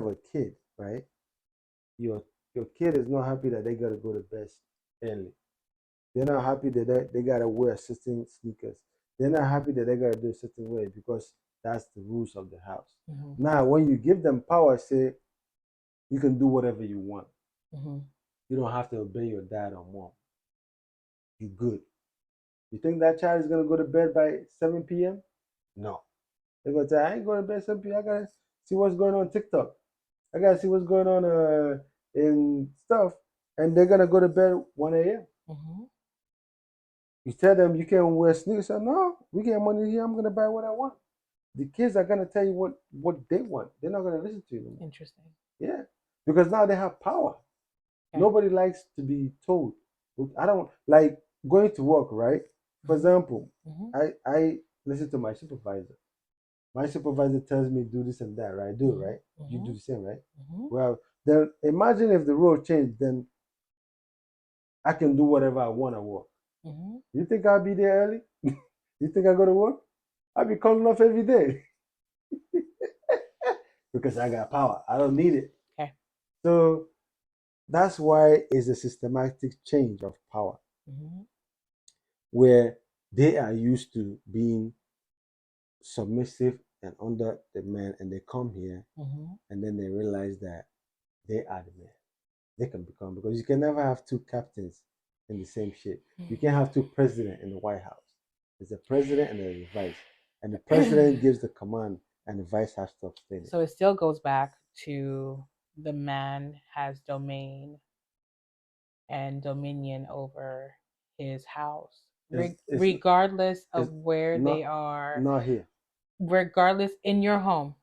have a kid, right? Your your kid is not happy that they gotta go to bed early. They're not happy that they gotta wear certain sneakers. They're not happy that they gotta do a certain way because that's the rules of the house. Now, when you give them power, say you can do whatever you want. You don't have to obey your dad or mom. You good. You think that child is gonna go to bed by 7 p.m.? No. They're gonna say, I ain't going to bed 7 p.m. I gotta see what's going on TikTok. I gotta see what's going on in stuff. And they're gonna go to bed 1 a.m. You tell them you can't wear sneakers. Say, no, we get money here. I'm gonna buy what I want. The kids are gonna tell you what they want. They're not gonna listen to you anymore. Interesting. Yeah, because now they have power. Okay. Nobody likes to be told. I don't like going to work, right? For example, I listen to my supervisor. My supervisor tells me do this and that, right? I do, right? You do the same, right? Well, then imagine if the rule changed, then I can do whatever I want to work. You think I'll be there early? You think I go to work? I'll be calling off every day because I got power. I don't need it. Okay. So that's why it's a systematic change of power, where they are used to being submissive and under the man, and they come here, and then they realize that they are the man. They can become, because you can never have two captains in the same ship. You can't have two presidents in the White House. There's a president and there's a vice, and the president gives the command, and the vice has to abstain. So it still goes back to the man has domain and dominion over his house, regardless of where they are. Not here. Regardless, in your home.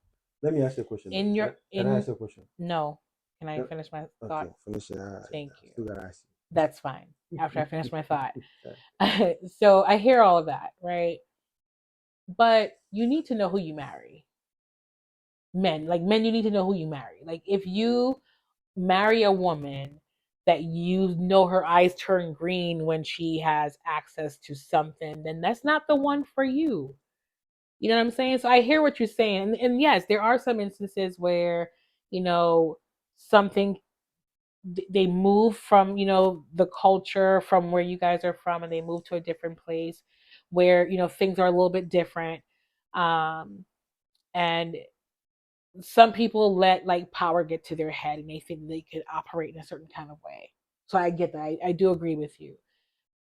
Let me ask you a question. Can I ask you a question? No. Can I finish my thought? Okay, finish it. Thank you. Still gotta ask you. That's fine. After I finish my thought. So I hear all of that, right? But you need to know who you marry. Men, you need to know who you marry. Like, if you marry a woman that you know her eyes turn green when she has access to something, then that's not the one for you. You know what I'm saying? So I hear what you're saying. And yes, there are some instances where, something, they move from, the culture from where you guys are from, and they move to a different place where, things are a little bit different. And some people let power get to their head and they think they could operate in a certain kind of way. So I get that. I do agree with you.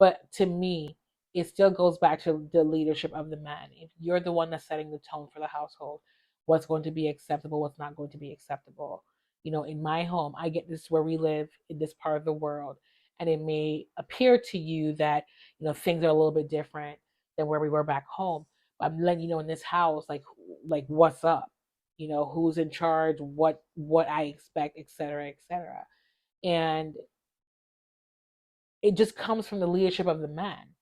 But to me, it still goes back to the leadership of the man. If you're the one that's setting the tone for the household, what's going to be acceptable, what's not going to be acceptable. In my home, I get this where we live in this part of the world, and it may appear to you that things are a little bit different than where we were back home. But I'm letting you know, in this house, like what's up, who's in charge, what I expect, etc., etc. And it just comes from the leadership of the man.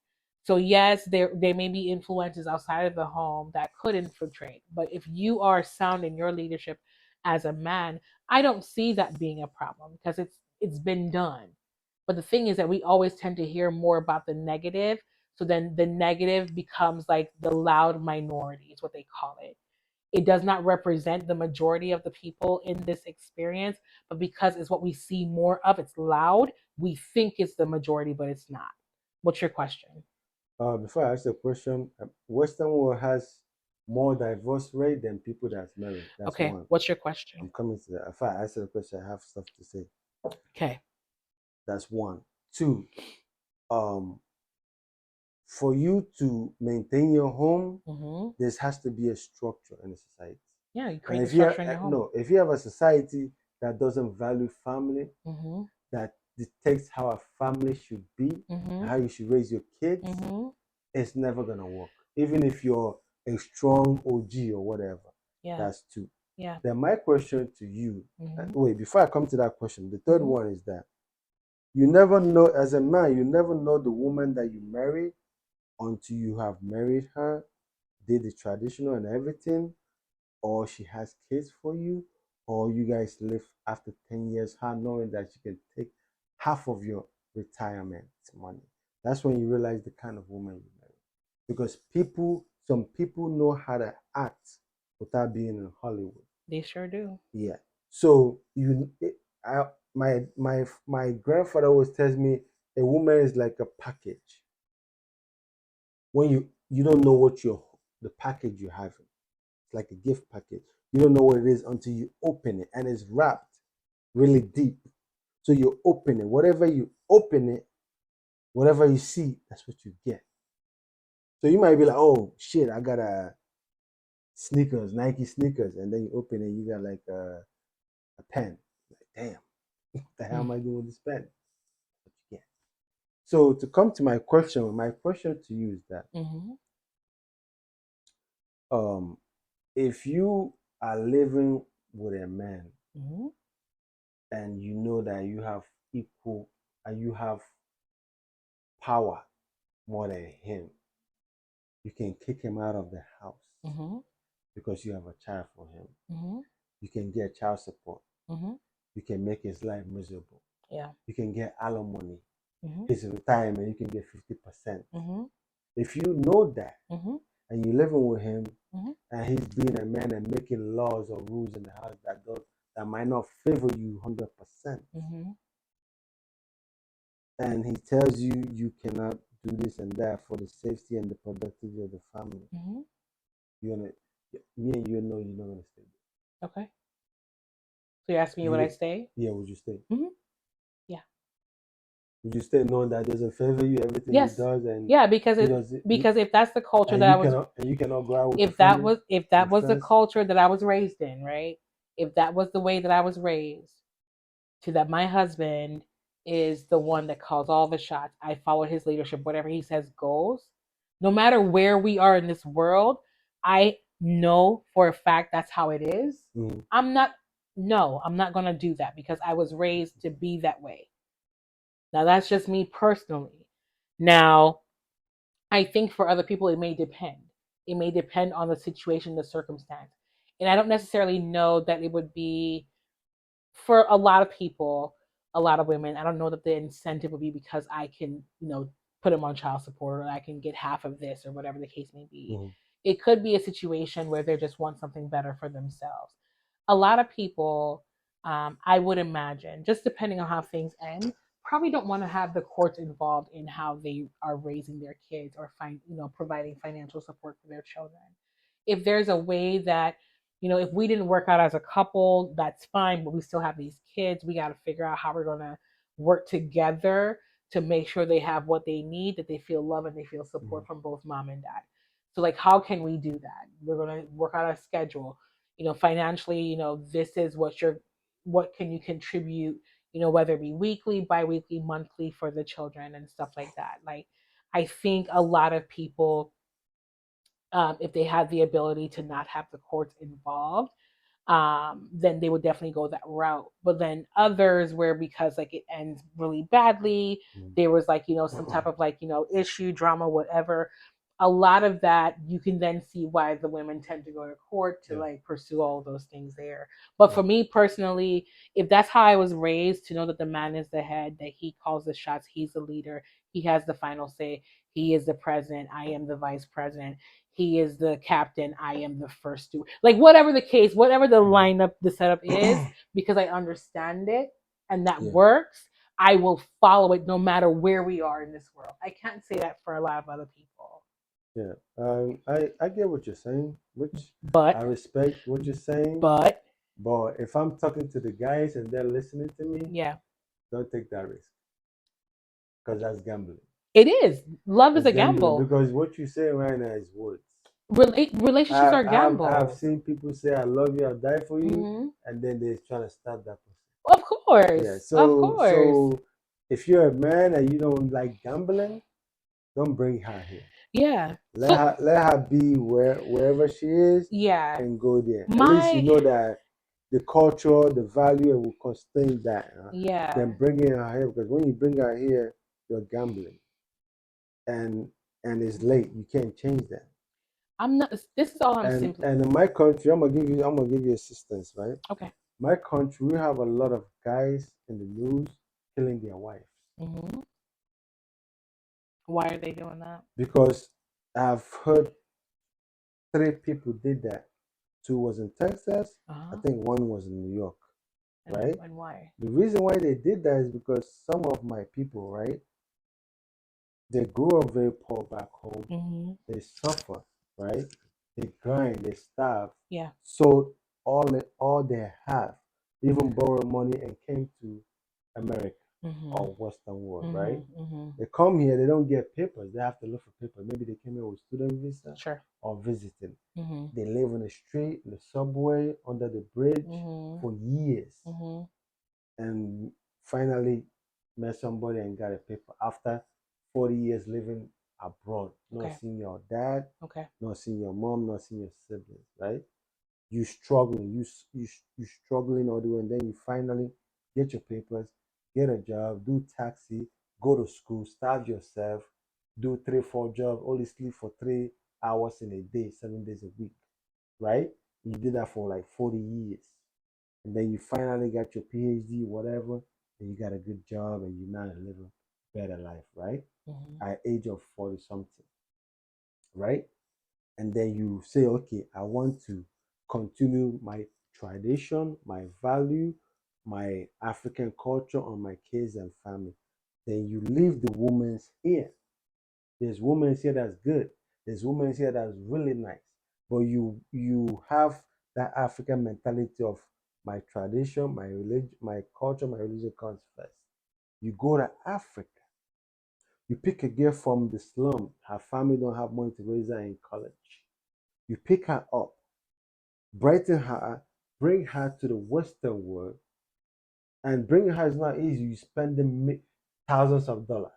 So yes, there may be influences outside of the home that could infiltrate, but if you are sound in your leadership as a man, I don't see that being a problem, because it's been done. But the thing is that we always tend to hear more about the negative, so then the negative becomes like the loud minority, is what they call it. It does not represent the majority of the people in this experience, but because it's what we see more of, it's loud, we think it's the majority, but it's not. What's your question? Before I ask the question, Western world has more diverse rate than people that's married. That's okay. One. What's your question? I'm coming to that. If I answer the question, I have stuff to say. Okay. That's one. Two, for you to maintain your home, there has to be a structure in the society. Yeah, you create a structure in your home. No, if you have a society that doesn't value family, that dictates how a family should be, how you should raise your kids, it's never gonna work. Even if you're a strong OG or whatever. Yeah. That's two. Yeah. Then my question to you, wait, before I come to that question, the third one is that you never know, as a man, you never know the woman that you marry until you have married her, did the traditional and everything, or she has kids for you, or you guys live after 10 years, her knowing that she can take half of your retirement money. That's when you realize the kind of woman you marry. Because some people know how to act without being in Hollywood. They sure do. Yeah. So my grandfather always tells me a woman is like a package. When you don't know what the package you have. It's like a gift package. You don't know what it is until you open it, and it's wrapped really deep. So you open it. Whatever you open it, whatever you see, that's what you get. So you might be like, oh shit, I got a sneakers, Nike sneakers, and then you open it, you got like a pen. Like, damn, what the hell am I doing with this pen? Yeah. So to come to my question to you is that Mm-hmm. um if you are living with a man Mm-hmm. and you know that you have equal and you have power more than him, you can kick him out of the house Mm-hmm. because you have a child for him. Mm-hmm. You can get child support. Mm-hmm. You can make his life miserable. Yeah. You can get alimony. Mm-hmm. His retirement, you can get 50%. Mm-hmm. If you know that Mm-hmm. and you're living with him Mm-hmm. and he's being a man and making laws or rules in the house that might not favor you 100%, Mm-hmm. and he tells you you cannot do this and that for the safety and the productivity of the family, Mm-hmm. you're gonna me and you know you're not gonna stay. Okay. So you asked me would I You stay? yeah, would you stay? Mm-hmm. Yeah. Would you stay knowing that doesn't favor you everything he Yes. does and Yeah, he does it because if that's the culture and that I was you cannot go out with your if that family was if that with was the friends? culture that I was raised in, right? If that was the way that I was raised, to that my husband is the one that calls all the shots. I follow his leadership. Whatever he says goes. No matter where we are in this world, I know for a fact that's how it is. Mm. I'm not no, I'm not going to do that because I was raised to be that way. Now that's just me personally. Now, I think for other people it may depend. It may depend on the situation, the circumstance. And I don't necessarily know that it would be for a lot of people, a lot of women, I don't know that the incentive would be because I can, put them on child support or I can get half of this or whatever the case may be. Mm. It could be a situation where they just want something better for themselves. A lot of people, I would imagine, just depending on how things end, probably don't want to have the courts involved in how they are raising their kids or providing financial support for their children. If there's a way that if we didn't work out as a couple, that's fine, but we still have these kids. We got to figure out how we're going to work together to make sure they have what they need, that they feel love and they feel Mm. support from both mom and dad. So, like, how can we do that? We're going to work out a schedule. Financially, this is what can you contribute, whether it be weekly, bi-weekly, monthly for the children and stuff like that. Like, I think a lot of people, if they had the ability to not have the courts involved, then they would definitely go that route. But then others where because like it ends really badly, Mm. there was like, some type of like, issue, drama, whatever. A lot of that you can then see why the women tend to go to court to Yeah. like pursue all those things there. But Yeah. for me personally, if that's how I was raised, to know that the man is the head, that he calls the shots, he's the leader, he has the final say, he is the president, I am the vice president, he is the captain, I am the first steward. Like whatever the case, whatever the lineup, the setup is, because I understand it and that Yeah. works, I will follow it no matter where we are in this world. I can't say that for a lot of other people. Yeah. I get what you're saying, which I But respect what you're saying. but But if I'm talking to the guys and they're listening to me, yeah. don't take that risk because that's gambling. It is. Love is That's a gambling gamble. because what you say right now is words. Relationships are I've gambles. seen people say I love you, I'll die for you, Hmm. and then they're trying to stab that person. Of Yeah. course. Of course. So if you're a man and you don't like gambling, don't bring her here. Yeah. So Let her be wherever she is yeah. and go there. At least you My know that the culture, the value will sustain that. Then yeah. bringing her here because when you bring her here, you're gambling, and it's late. You can't change that. I'm not this is all I'm And simply and in my country, I'm gonna give you assistance, right? okay. My country, we have a lot of guys in the news killing their wives Hmm. Why are they doing that? because I've heard 3 people did that. 2 was in Texas. I Uh-huh. think 1 was in New York. right? And why? The reason why they did that is because some of my people, right, they grew up very poor back home. Mm-hmm. They suffer, right? They grind, they starve, Yeah. sold all they have, even borrowed money and came to America Mm-hmm. or Western world, right? Mm-hmm. Mm-hmm. They come here, they don't get papers. They have to look for papers. Maybe they came here with student visa Sure. or visiting. Mm-hmm. They live on the street, in the subway, under the bridge Mm-hmm. for years, Mm-hmm. and finally met somebody and got a paper after 40 years living abroad, not Okay. seeing your dad, Okay. not seeing your mom, not seeing your siblings, right? You struggling, you struggling all the way, and then you finally get your papers, get a job, do taxi, go to school, starve yourself, do 3, 4 jobs, only sleep for 3 hours in a day, 7 days a week, right? You did that for like 40 years. And then you finally got your PhD, whatever, and you got a good job and you now live a better life, right? Mm-hmm. At age of 40 something, right? And then you say, okay, I want to continue my tradition, my value, my African culture on my kids and family. Then you leave the women's here. There's women's here that's good. There's women's here that's really nice. But you have that African mentality of my tradition, my religion, my culture, my religion comes first. You go to Africa. You pick a girl from the slum. Her family don't have money to raise her in college. You pick her up, brighten her, bring her to the Western world, and bringing her is not easy. You spend them thousands of dollars,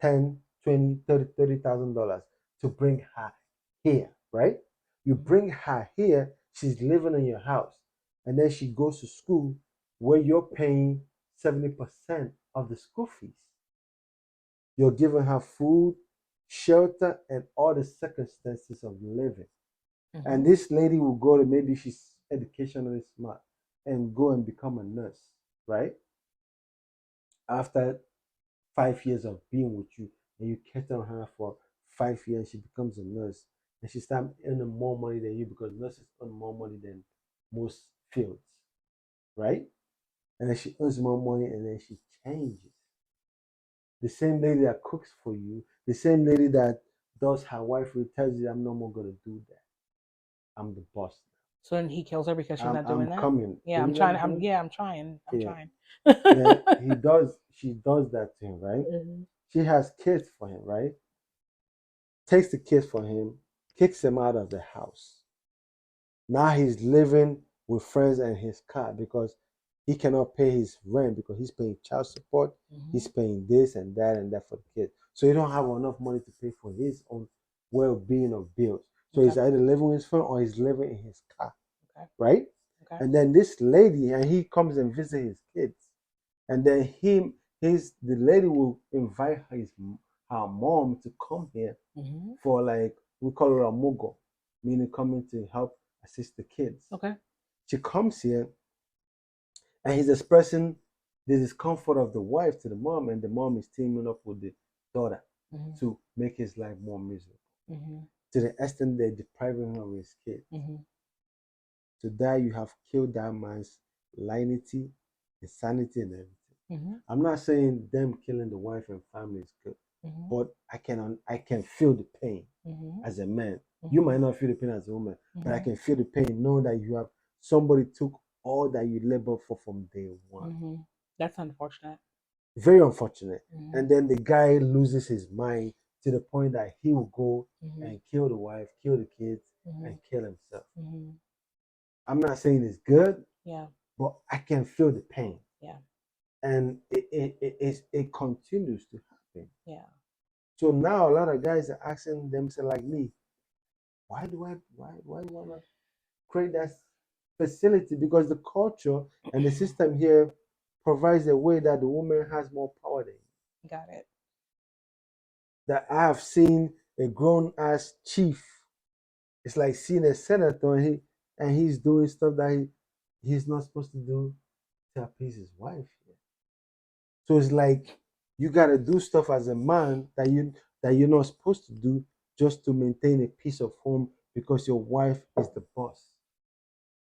10, 20, 30, $30,000 to bring her here, right? You bring her here, she's living in your house, and then she goes to school where you're paying 70% of the school fees. You're giving her food, shelter, and all the circumstances of living. Mm-hmm. And this lady will go to, maybe she's educationally smart, and go and become a nurse, right? After 5 years of being with you, and you kept on her for 5 years, she becomes a nurse, and she starts earning more money than you because nurses earn more money than most fields, right? And then she earns more money, and then she changes. The same lady that cooks for you, the same lady that does her wife will tells you, I'm no more gonna do that. I'm the boss. So then he kills her because she's not I'm doing that. coming. Yeah, Can I'm you let trying. me finish? I'm trying. I'm Yeah. trying. Then she does that to him, right? Mm-hmm. She has kids for him, right? Takes the kids for him, kicks him out of the house. Now he's living with friends and his car because he cannot pay his rent because he's paying child support, Mm-hmm. he's paying this and that for the kids. So he don't have enough money to pay for his own well-being of bills. So Okay. he's either living with his friend or he's living in his car, Okay. right? Okay. And then this lady, and he comes and visit his kids, and then the lady will invite her mom to come here Mm-hmm. for, like, we call it a mogo, meaning coming to help assist the kids. Okay. She comes here and he's expressing the discomfort of the wife to the mom, and the mom is teaming up with the daughter Mm-hmm. to make his life more miserable. Mm-hmm. To the extent they're depriving him of his kids. Mm-hmm. To that you have killed that man's sanity, his sanity and everything. Mm-hmm. I'm not saying them killing the wife and family is good, Mm-hmm. but I can feel the pain Mm-hmm. as a man. You Mm-hmm. might not feel the pain as a woman, but I Mm-hmm. can feel the pain knowing that you have somebody took all that you labored for from day one. Mm-hmm. That's unfortunate. Very unfortunate. Mm-hmm. And then the guy loses his mind to the point that he will go Mm-hmm. and kill the wife, kill the kids, Mm-hmm. and kill himself. Mm-hmm. I'm not saying it's good, Yeah. but I can feel the pain. Yeah. And it continues to happen. Yeah. So now a lot of guys are asking themselves, like me, why want to create that facility? Because the culture and the system here provides a way that the woman has more power than you. Got it. That I have seen a grown ass chief. It's like seeing a senator, and he's doing stuff that he's not supposed to do to appease his wife. So it's like you gotta do stuff as a man that you're not supposed to do just to maintain a peace of home because your wife is the boss.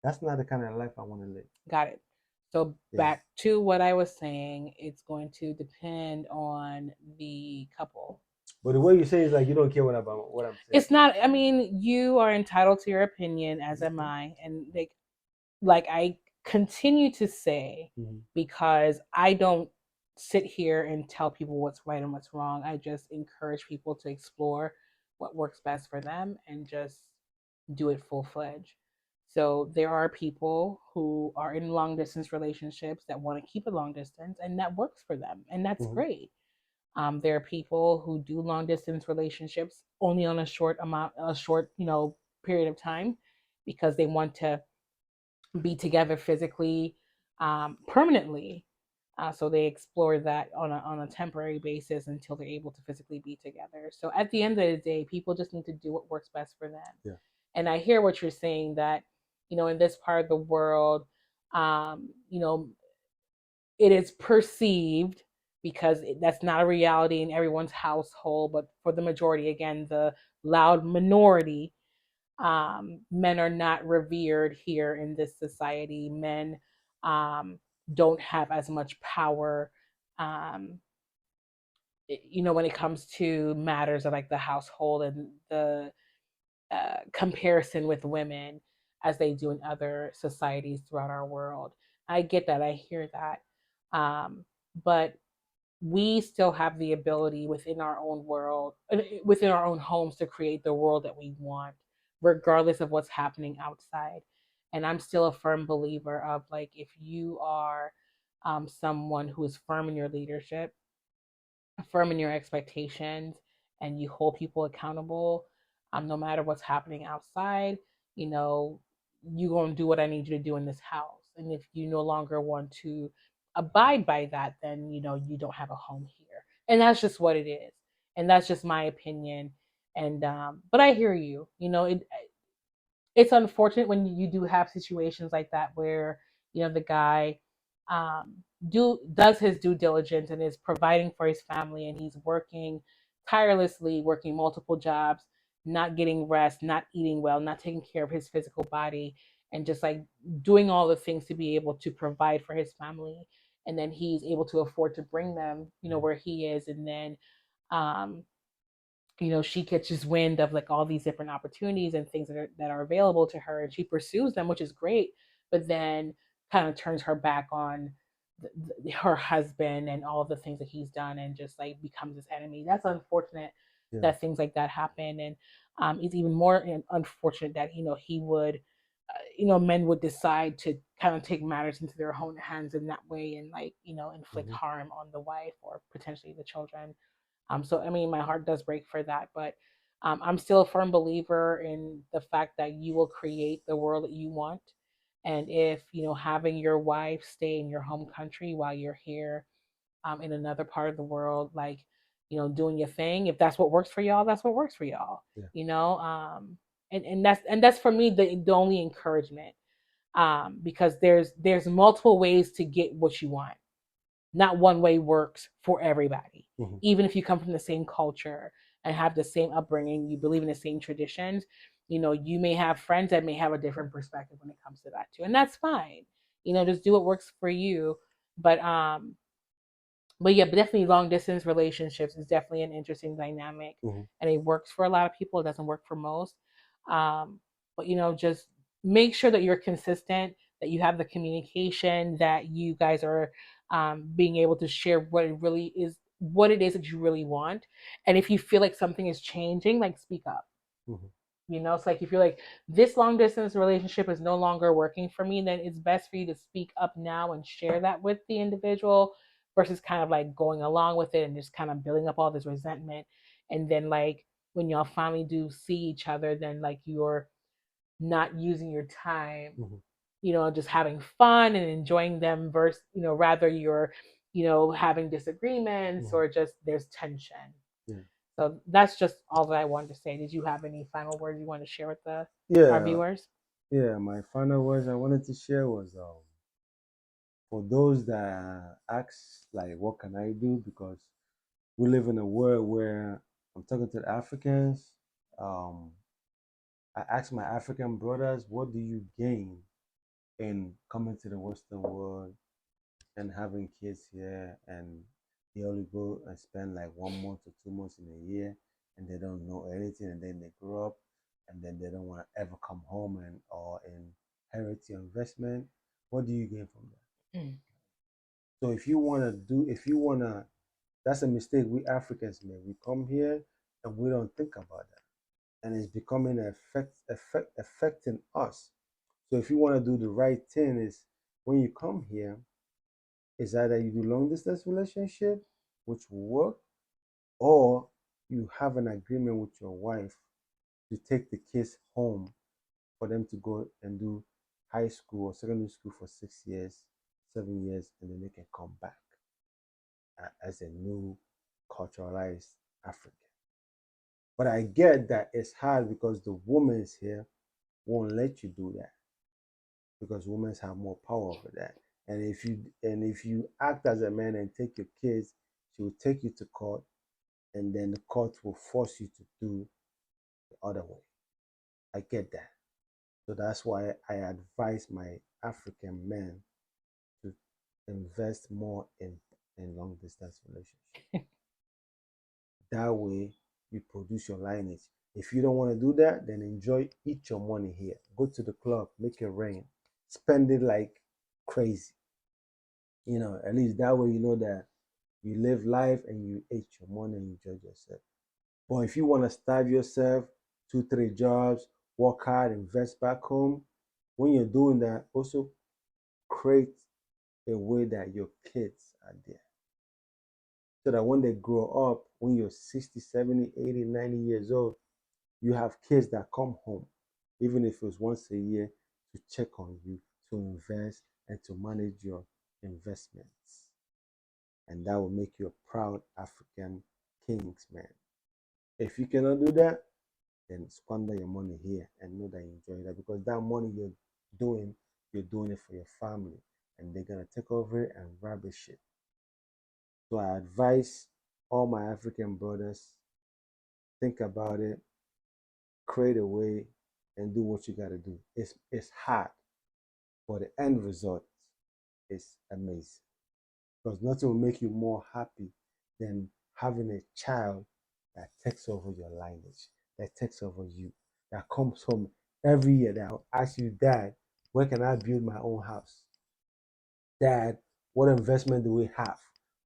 That's not the kind of life I want to live. Got it. So Yeah. back to what I was saying, it's going to depend on the couple. But the way you say is like you don't care about what I'm saying. It's not. I mean, you are entitled to your opinion, as am I, and like I continue to say, Mm-hmm. because I don't sit here and tell people what's right and what's wrong. I just encourage people to explore what works best for them and just do it full fledged. So there are people who are in long distance relationships that want to keep a long distance and that works for them, and that's Mm-hmm. great. There are people who do long distance relationships only on a short, period of time because they want to be together physically, permanently. So they explore that on a temporary basis until they're able to physically be together. So at the end of the day, people just need to do what works best for them. Yeah. And I hear what you're saying that, in this part of the world, it is perceived because that's not a reality in everyone's household, but for the majority, again, the loud minority, men are not revered here in this society. Men don't have as much power, um, when it comes to matters of like the household and the comparison with women as they do in other societies throughout our world. I get that. I hear that. But we still have the ability within our own world, within our own homes, to create the world that we want, regardless of what's happening outside. And I'm still a firm believer of like, if you are someone who is firm in your leadership, firm in your expectations, and you hold people accountable, no matter what's happening outside, you know, you're going to do what I need you to do in this house. And if you no longer want to abide by that, then, you don't have a home here. And that's just what it is. And that's just my opinion. And, but I hear you, it's unfortunate when you do have situations like that where the guy um, does his due diligence and is providing for his family and he's working tirelessly, working multiple jobs, not getting rest, not eating well, not taking care of his physical body, and just like doing all the things to be able to provide for his family, and then he's able to afford to bring them where he is, and then um, she catches wind of like all these different opportunities and things that are available to her, and she pursues them, which is great, but then kind of turns her back on her husband and all of the things that he's done and just like becomes his enemy. That's unfortunate Yeah. that things like that happen. And it's even more unfortunate that he would men would decide to kind of take matters into their own hands in that way and like inflict Mm-hmm. harm on the wife or potentially the children. So I mean, my heart does break for that, but I'm still a firm believer in the fact that you will create the world that you want. And if having your wife stay in your home country while you're here in another part of the world, like doing your thing, if that's what works for y'all, that's what works for y'all. Yeah. And that's for me the only encouragement, because there's multiple ways to get what you want. Not one way works for everybody. Mm-hmm. Even if you come from the same culture and have the same upbringing, you believe in the same traditions, you may have friends that may have a different perspective when it comes to that too. And that's fine. Just do what works for you. But yeah, but definitely long distance relationships is definitely an interesting dynamic, Mm-hmm. and it works for a lot of people. It doesn't work for most. But just make sure that you're consistent, that you have the communication, that you guys are being able to share what it really is, what it is that you really want. And if you feel like something is changing, like speak up. Mm-hmm. It's like if you're like, this long distance relationship is no longer working for me, then it's best for you to speak up now and share that with the individual versus kind of like going along with it and just kind of building up all this resentment. And then, like, when y'all finally do see each other, then like you're not using your time, Mm-hmm. just having fun and enjoying them versus, rather you're, having disagreements Mm-hmm. or just there's tension. Yeah. So that's just all that I wanted to say. Did you have any final words you want to share with our Yeah. viewers? Yeah. My final words I wanted to share was for those that ask like what can I do, because we live in a world where I'm talking to the Africans. Um, I ask my African brothers, what do you gain in coming to the Western world and having kids here, and they only go and spend like 1 month or 2 months in a year, and they don't know anything, and then they grow up, and then they don't want to ever come home and or inherit your investment. What do you gain from that? Mm. So if you wanna, that's a mistake we Africans make. We come here and we don't think about that, and it's becoming affecting us. So if you want to do the right thing, is when you come here, is either you do long distance relationship, which will work, or you have an agreement with your wife to take the kids home for them to go and do high school or secondary school for 6 years, 7 years, and then they can come back as a new culturalized African. But I get that it's hard because the women here won't let you do that because women have more power over that. And if you act as a man and take your kids, she will take you to court, and then the court will force you to do the other way. I get that. So that's why I advise my African men to invest more in long distance relationship. That way you produce your lineage. If you don't want to do that, then enjoy, eat your money here. Go to the club, make it rain, spend it like crazy. At least that way you know that you live life and you ate your money and enjoyed yourself. But if you want to starve yourself, two, three jobs, work hard, invest back home, when you're doing that, also create a way that your kids are there. So that when they grow up, when you're 60, 70, 80, 90 years old, you have kids that come home, even if it's once a year, to check on you, to invest, and to manage your investments. And that will make you a proud African kingsman. If you cannot do that, then squander your money here and know that you enjoy that, because that money doing, you're doing it for your family, and they're gonna take over it and rubbish it. So I advise all my African brothers, think about it, create a way, and do what you gotta do. It's hard, but the end result is amazing. Because nothing will make you more happy than having a child that takes over your lineage, that takes over you, that comes home every year, that will ask you, Dad, where can I build my own house? Dad, what investment do we have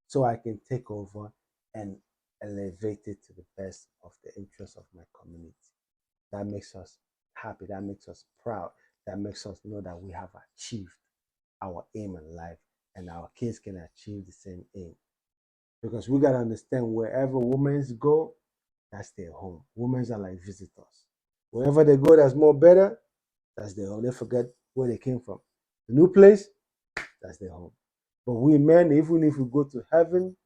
so I can take over and elevate it to the best of the interest of my community? That makes us happy. That makes us proud. That makes us know that we have achieved our aim in life, and our kids can achieve the same aim. Because we gotta understand, wherever women go, that's their home. Women are like visitors. Wherever they go, that's more better. That's their home. They forget where they came from. The new place, that's their home. But we men, even if we go to heaven,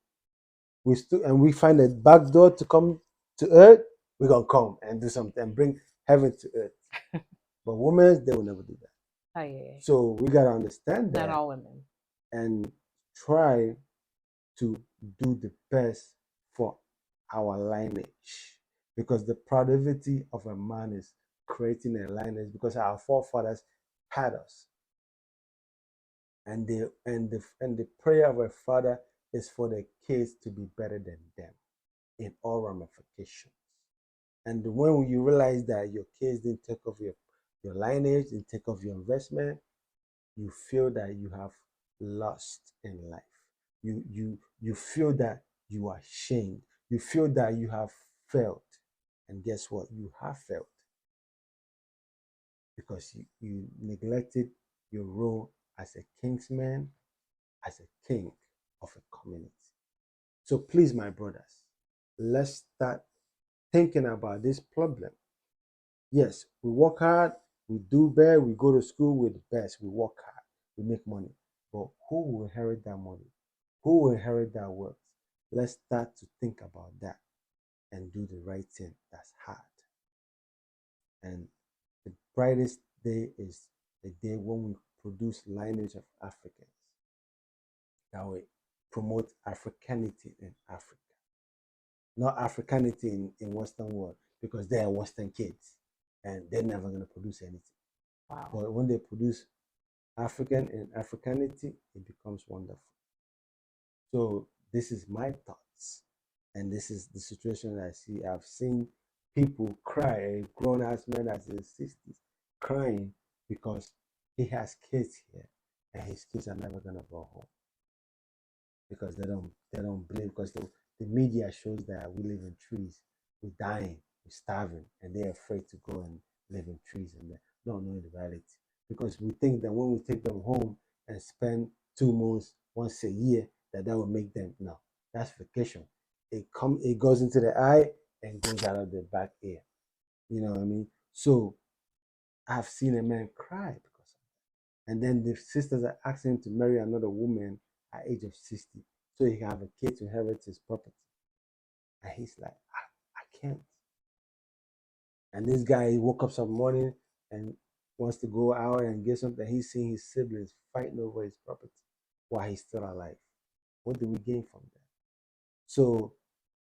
we still and we find a back door to come to earth, we're gonna come and do something and bring heaven to earth. But women, they will never do that. Oh yeah. So we gotta understand Not that all women. and try to do the best for our lineage. Because the productivity of a man is creating a lineage, because our forefathers had us. And the prayer of a father is for the kids to be better than them in all ramifications. And when you realize that your kids didn't take off your lineage, didn't take off your investment, you feel that you have lost in life. You feel that you are shamed. You feel that you have failed. And guess what? You have failed because you neglected your role as a kingsman, as a king of a community. So please, my brothers, let's start thinking about this problem. Yes, we work hard, we do bad, we go to school with the best, we work hard, we make money. But who will inherit that money? Who will inherit that wealth? Let's start to think about that and do the right thing. That's hard. And the brightest day is the day when we produce lineage of Africans. That way, promote Africanity in Africa, not Africanity in Western world, because they are Western kids and they're never going to produce anything. Wow. But when they produce African and Africanity, it becomes wonderful. So this is my thoughts, and this is the situation I see. I've seen people cry, a grown ass man that's in his 60s, crying because he has kids here, and his kids are never gonna go home because they don't believe, because the media shows that we live in trees, we're dying, we're starving, and they're afraid to go and live in trees, and they don't know the reality, because we think that when we take them home and spend 2 months once a year, that will make them, no, that's vacation. It goes into the eye and goes out of the back ear. You know what I mean? So I've seen a man cry because of that. And then the sisters are asking him to marry another woman at age of 60 so he can have a kid to inherit his property. And he's like, I can't. And this guy, he woke up some morning and wants to go out and get something. He's seeing his siblings fighting over his property while he's still alive. What do we gain from that? So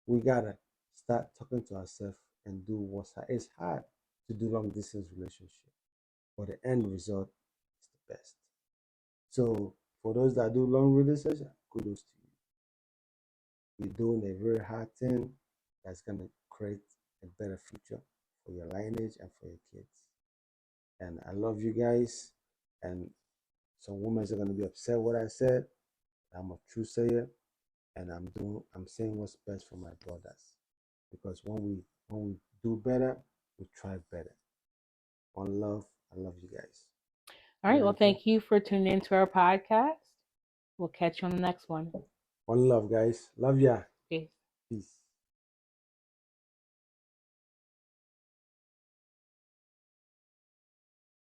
we gotta start talking to ourselves and do what's hard. It's hard to do long distance relationship, but the end result is the best. So for those that do long relationship, kudos to you. You're doing a very hard thing that's gonna create a better future for your lineage and for your kids. And I love you guys. And some women are gonna be upset what I said. I'm a true sayer, and I'm saying what's best for my brothers. Because when we do better, we try better. One love, I love you guys. All right. Well, Bianca, thank you for tuning into our podcast. We'll catch you on the next one. one love, guys. Love ya. Peace. Peace.